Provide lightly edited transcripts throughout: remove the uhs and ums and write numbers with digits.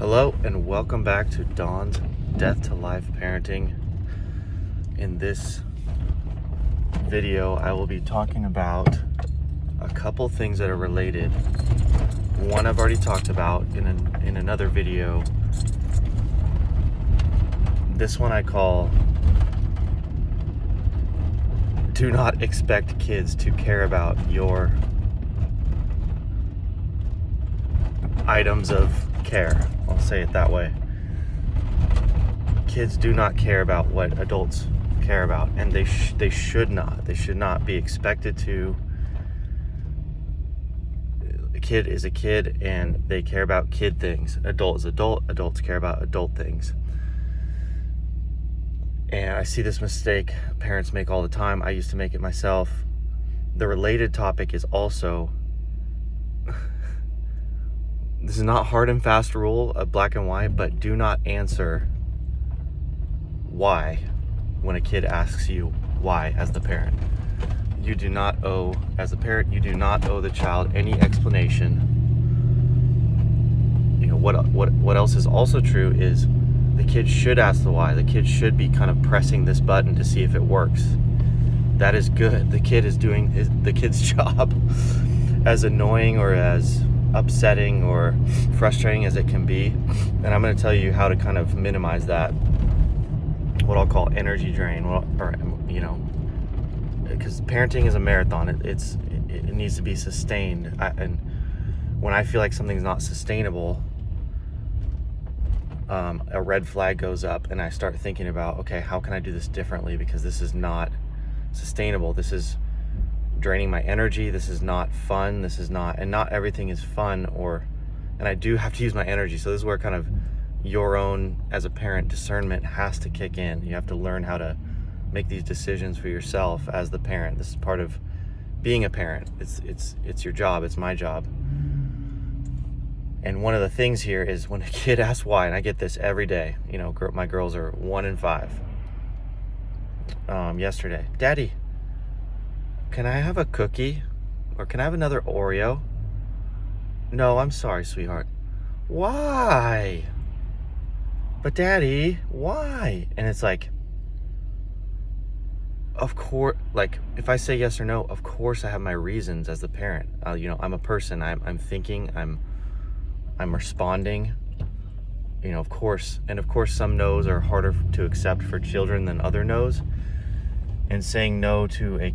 Hello and welcome back to Dawn's Death to Life Parenting. In this video, I will be talking about a couple things that are related. One I've already talked about in another video. This one I call do not expect kids to care about your items of care. I'll say it that way. Kids do not care about what adults care about, and they should not. They should not be expected to. A kid is a kid, and they care about kid things. Adult is adult. Adults care about adult things. And I see this mistake parents make all the time. I used to make it myself. The related topic is also, this is not hard and fast rule of black and white, but do not answer why when a kid asks you why as the parent. You do not owe, as a parent, you do not owe the child any explanation. You know, what else is also true is the kid should ask the why. The kid should be kind of pressing this button to see if it works. That is good. The kid is doing the kid's job. As annoying or as upsetting or frustrating as it can be, and I'm going to tell you how to kind of minimize that, what I'll call energy drain, because parenting is a marathon. It needs to be sustained, and when I feel like something's not sustainable, a red flag goes up, and I start thinking about, okay, how can I do this differently, because this is not sustainable. This is draining my energy. This is not fun. This is not, and not everything is fun, and I do have to use my energy. So this is where kind of your own, as a parent, discernment has to kick in. You have to learn how to make these decisions for yourself as the parent. This is part of being a parent. It's your job. It's my job. And one of the things here is when a kid asks why, and I get this every day. You know, my girls are 1 and 5. Yesterday, Daddy, can I have a cookie? Or can I have another Oreo? No, I'm sorry, sweetheart. Why? But Daddy, why? And it's like, of course, like if I say yes or no, of course I have my reasons as the parent. I'm a person. I'm thinking. I'm responding. Of course. And of course, some no's are harder to accept for children than other no's. And saying no to a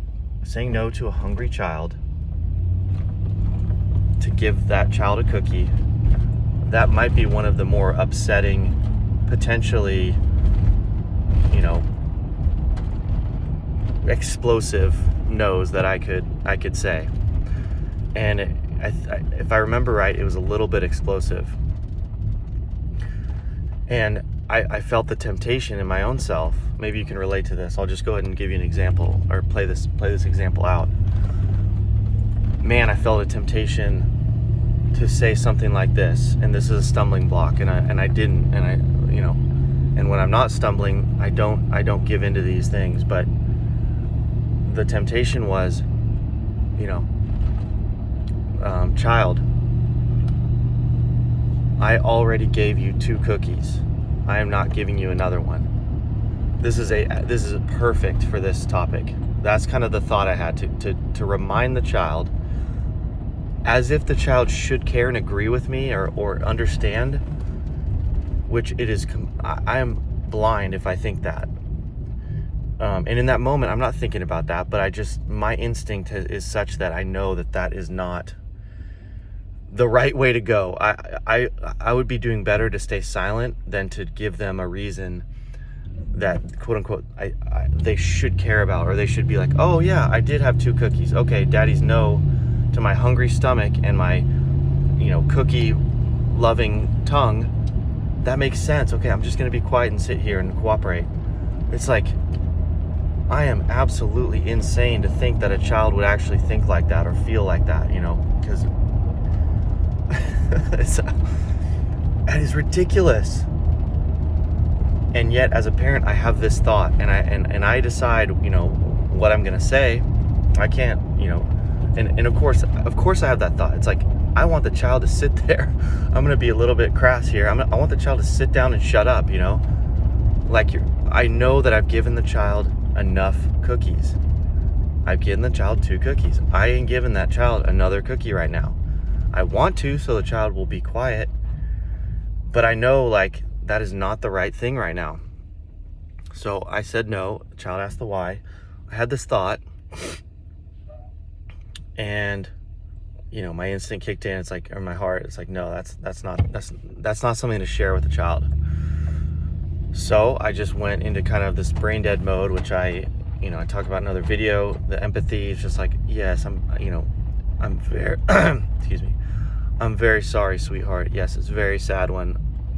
hungry child, to give that child a cookie, that might be one of the more upsetting, potentially, explosive no's that I could say. And if I remember right, it was a little bit explosive. And I felt the temptation in my own self. Maybe you can relate to this. I'll just go ahead and give you an example, or play this example out. Man, I felt a temptation to say something like this, and this is a stumbling block, and I didn't, and when I'm not stumbling, I don't give into these things. But the temptation was, child, I already gave you 2 cookies. I am not giving you another one. This is perfect for this topic. That's kind of the thought I had, to remind the child, as if the child should care and agree with me or understand, which it is. I am blind if I think that. And in that moment, I'm not thinking about that, but my instinct is such that I know that is not the right way to go. I would be doing better to stay silent than to give them a reason that, quote unquote, they should care about, or they should be like, oh yeah, I did have 2 cookies. Okay, Daddy's no to my hungry stomach and my, cookie loving tongue. That makes sense. Okay, I'm just gonna be quiet and sit here and cooperate. It's like, I am absolutely insane to think that a child would actually think like that or feel like that, because that is ridiculous. And yet, as a parent, I have this thought, and I decide, what I'm gonna say. I can't, and of course I have that thought. It's like, I want the child to sit there. I'm going to be a little bit crass here. I want the child to sit down and shut up, Like I know that I've given the child enough cookies. I've given the child 2 cookies. I ain't giving that child another cookie right now. I want to, so the child will be quiet. But I know, like, that is not the right thing right now. So I said no. The child asked the why. I had this thought. And, my instinct kicked in. It's like, or my heart, it's like, no, that's not something to share with the child. So I just went into kind of this brain dead mode, which I talk about in another video. The empathy is just like, yes, I'm very, excuse me. I'm very sorry, sweetheart. Yes, it's very sad when,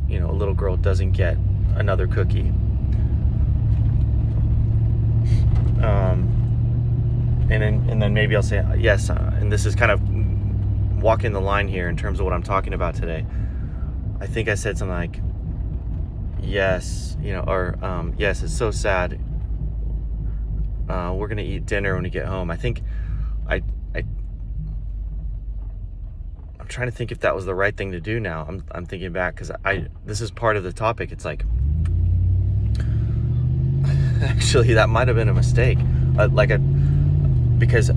a little girl doesn't get another cookie. And then maybe I'll say, yes, and this is kind of walking the line here in terms of what I'm talking about today. I think I said something like, yes, yes, it's so sad. We're going to eat dinner when we get home. I think I'm trying to think if that was the right thing to do now. I'm thinking back because this is part of the topic. It's like, actually, that might have been a mistake. Because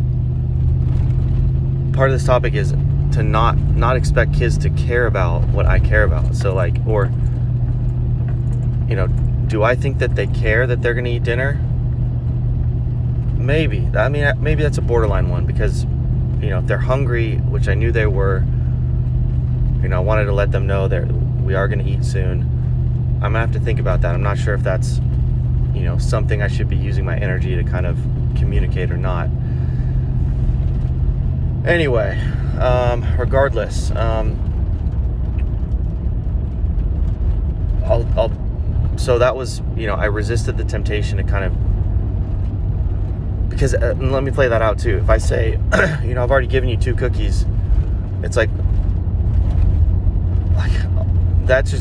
part of this topic is to not expect kids to care about what I care about. So do I think that they care that they're going to eat dinner? Maybe. I mean, maybe that's a borderline one because, if they're hungry, which I knew they were, I wanted to let them know that we are going to eat soon. I'm going to have to think about that. I'm not sure if that's, something I should be using my energy to kind of communicate or not. Anyway, regardless, so that was, I resisted the temptation to kind of, because let me play that out too. If I say, I've already given you 2 cookies, it's like that's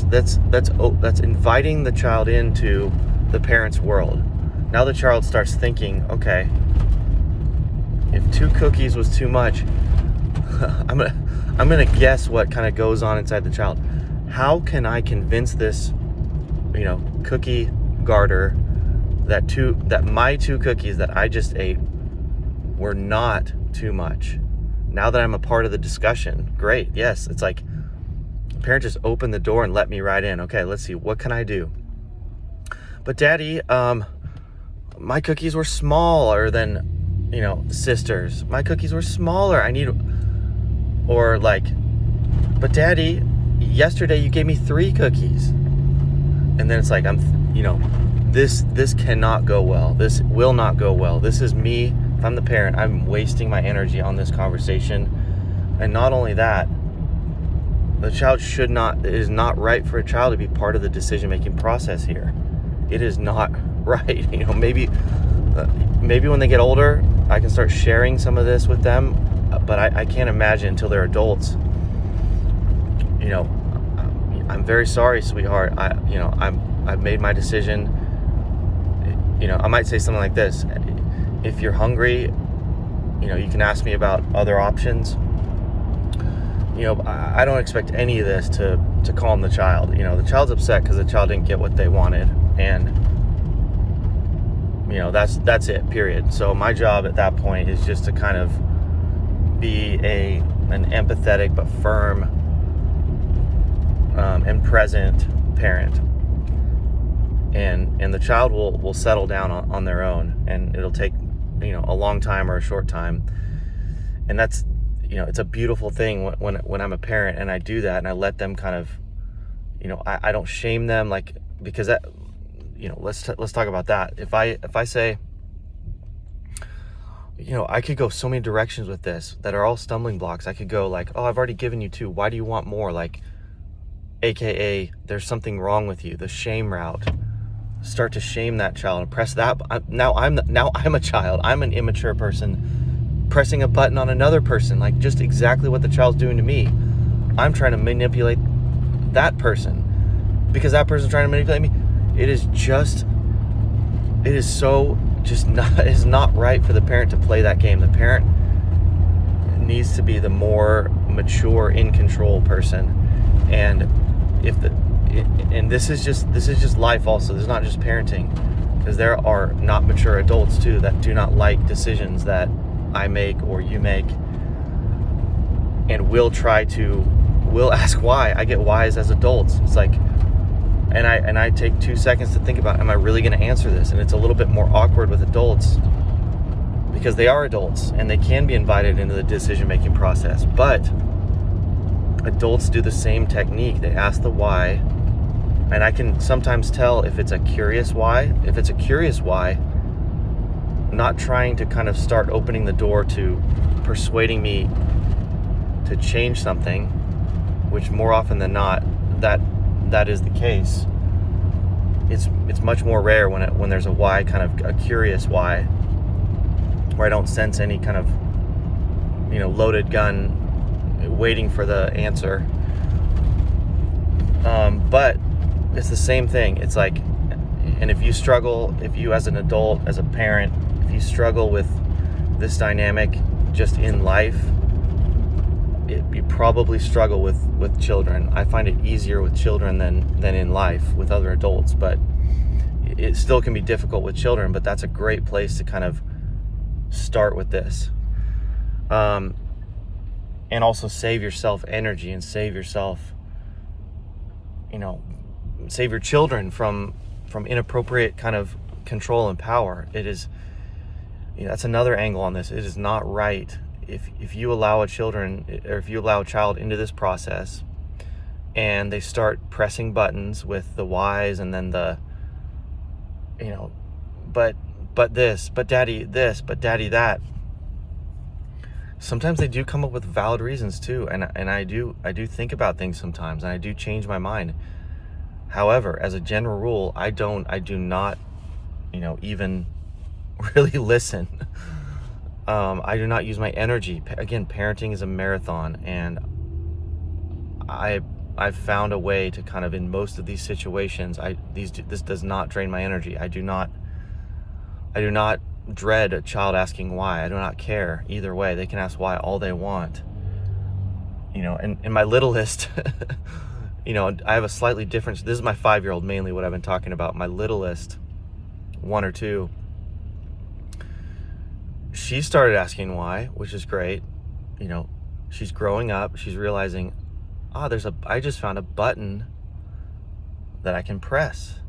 inviting the child into the parent's world. Now the child starts thinking, okay, if 2 cookies was too much, I'm gonna guess what kind of goes on inside the child. How can I convince this, cookie garter that my 2 cookies that I just ate were not too much? Now that I'm a part of the discussion, great. Yes, it's like parent just opened the door and let me right in. Okay, let's see, what can I do? But Daddy, my cookies were smaller than, sisters. My cookies were smaller. But Daddy, yesterday you gave me 3 cookies. And then it's like, this cannot go well. This will not go well. This is me. If I'm the parent, I'm wasting my energy on this conversation. And not only that, the child it is not right for a child to be part of the decision-making process here. It is not right. Maybe when they get older, I can start sharing some of this with them, but I can't imagine until they're adults. I'm very sorry, sweetheart. I've made my decision. I might say something like this. If you're hungry, you can ask me about other options. I don't expect any of this to calm the child. The child's upset because the child didn't get what they wanted, and that's it, period. So my job at that point is just to kind of be an empathetic but firm and present parent, and the child will settle down on their own, and it'll take a long time or a short time, and that's it's a beautiful thing when I'm a parent and I do that and I let them kind of I don't shame them, like, because that let's talk about that. If I say I could go so many directions with this that are all stumbling blocks. I could go like, oh, I've already given you 2, why do you want more? Like, AKA, there's something wrong with you. The shame route. Start to shame that child and press that. Now I'm a child. I'm an immature person pressing a button on another person, like just exactly what the child's doing to me. I'm trying to manipulate that person because that person's trying to manipulate me. It is not right for the parent to play that game. The parent needs to be the more mature, in control person. And this is just life also. This is not just parenting, because there are not mature adults too that do not like decisions that I make or you make, and will ask why. I get whys as adults. It's like, and I take 2 seconds to think about, am I really going to answer this? And it's a little bit more awkward with adults, because they are adults and they can be invited into the decision-making process. But adults do the same technique. They ask the why, and I can sometimes tell if it's a curious why. If it's a curious why, not trying to kind of start opening the door to persuading me to change something, which more often than not, that is the case. It's much more rare when there's a why, kind of a curious why, where I don't sense any kind of, loaded gun waiting for the answer. But it's the same thing. It's like, and if you as an adult, as a parent, if you struggle with this dynamic just in life, you probably struggle with children. I find it easier with children than in life with other adults, but it still can be difficult with children. But that's a great place to kind of start with this, and also save yourself energy and save yourself, save your children from inappropriate kind of control and power. It is, that's another angle on this. It is not right if you allow a child into this process and they start pressing buttons with the whys, and then the, but this, but daddy this, but daddy that. Sometimes they do come up with valid reasons too, and I do think about things sometimes, and I do change my mind. However, as a general rule, I do not, even really listen. I do not use my energy. Again, parenting is a marathon, and I've found a way to kind of, in most of these situations, this does not drain my energy. I do not dread a child asking why. I do not care either way. They can ask why all they want. And in my littlest, I have a slightly different, this is my 5-year-old mainly what I've been talking about. My littlest, 1 or 2, she started asking why, which is great. She's growing up. She's realizing, I just found a button that I can press.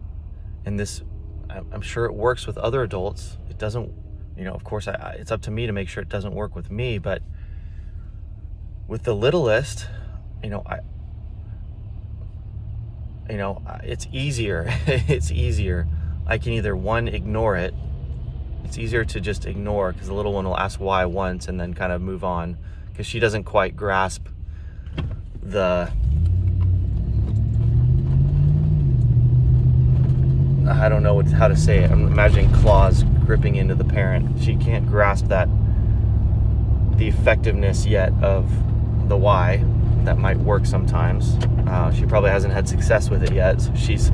And this, I'm sure it works with other adults. It doesn't, of course, it's up to me to make sure it doesn't work with me. But with the littlest, it's easier. It's easier. I can either, one, ignore it. It's easier to just ignore, because the little one will ask why once and then kind of move on, because she doesn't quite grasp I don't know how to say it. I'm imagining claws gripping into the parent. She can't grasp the effectiveness yet of the why. That might work sometimes. She probably hasn't had success with it yet, so she's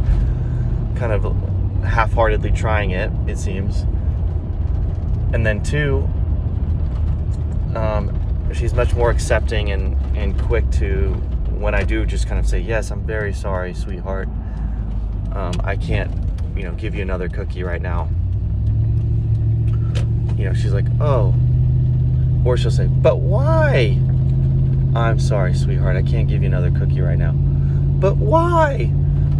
kind of half-heartedly trying it seems. And then 2, she's much more accepting and quick to, when I do just kind of say, yes, I'm very sorry, sweetheart. I can't, give you another cookie right now. She's like, oh. Or she'll say, but why? I'm sorry, sweetheart, I can't give you another cookie right now. But why?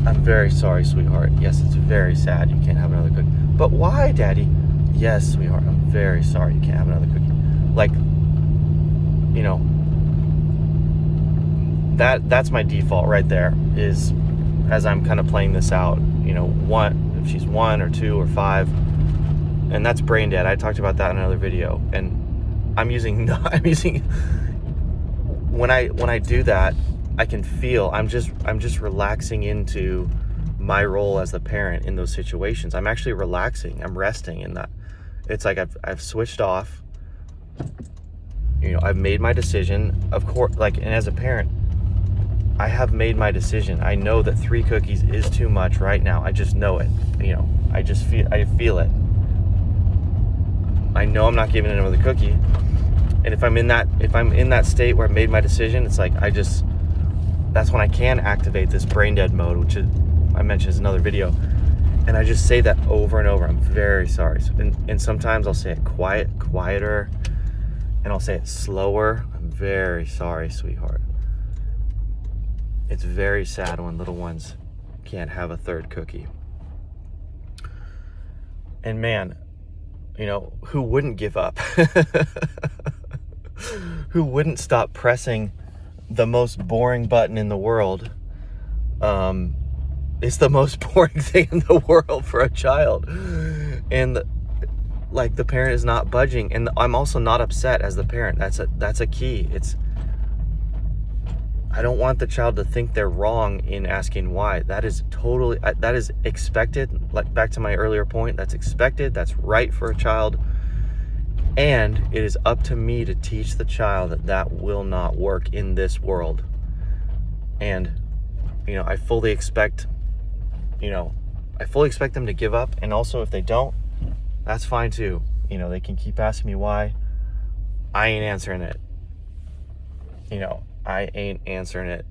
I'm very sorry, sweetheart. Yes, it's very sad you can't have another cookie. But why, Daddy? Yes, sweetheart, I'm very sorry you can't have another cookie. Like, that's my default right there, is as I'm kind of playing this out, if she's 1 or 2 or 5, and that's brain dead. I talked about that in another video, and I'm using when I do that, I can feel I'm just relaxing into my role as the parent in those situations. I'm actually relaxing. I'm resting in that. It's like I've switched off. I've made my decision. Of course, and as a parent, I have made my decision. I know that 3 cookies is too much right now. I just know it. I feel it. I know I'm not giving another cookie. And if I'm in that state where I made my decision, it's like that's when I can activate this brain dead mode, which I mentioned in another video. And I just say that over and over. I'm very sorry. And sometimes I'll say it quieter, and I'll say it slower. I'm very sorry, sweetheart. It's very sad when little ones can't have a third cookie. And man, who wouldn't give up? Who wouldn't stop pressing the most boring button in the world? It's the most boring thing in the world for a child. And the parent is not budging. And I'm also not upset as the parent. That's a key. I don't want the child to think they're wrong in asking why. That is expected. Like back to my earlier point, that's expected. That's right for a child. And it is up to me to teach the child that will not work in this world. And, I fully expect them to give up. And also if they don't, that's fine too. They can keep asking me why. I ain't answering it. I ain't answering it.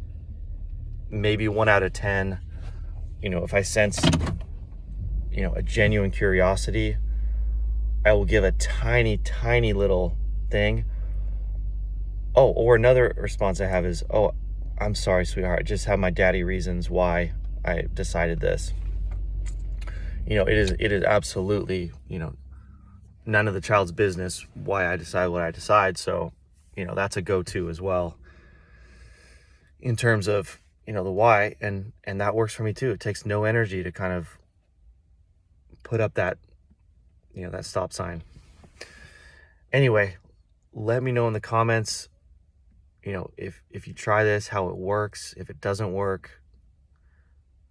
Maybe 1 out of 10, if I sense, a genuine curiosity, I will give a tiny, tiny little thing. Oh, or another response I have is, oh, I'm sorry, sweetheart. I just have my daddy reasons why I decided this. It is absolutely, none of the child's business why I decide what I decide. So, that's a go-to as well in terms of, the why. And that works for me too. It takes no energy to kind of put up that, that stop sign. Anyway, let me know in the comments, if you try this, how it works, if it doesn't work,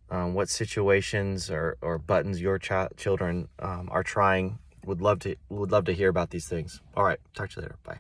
what situations or buttons your children are trying. Would love to hear about these things. All right, talk to you later. Bye.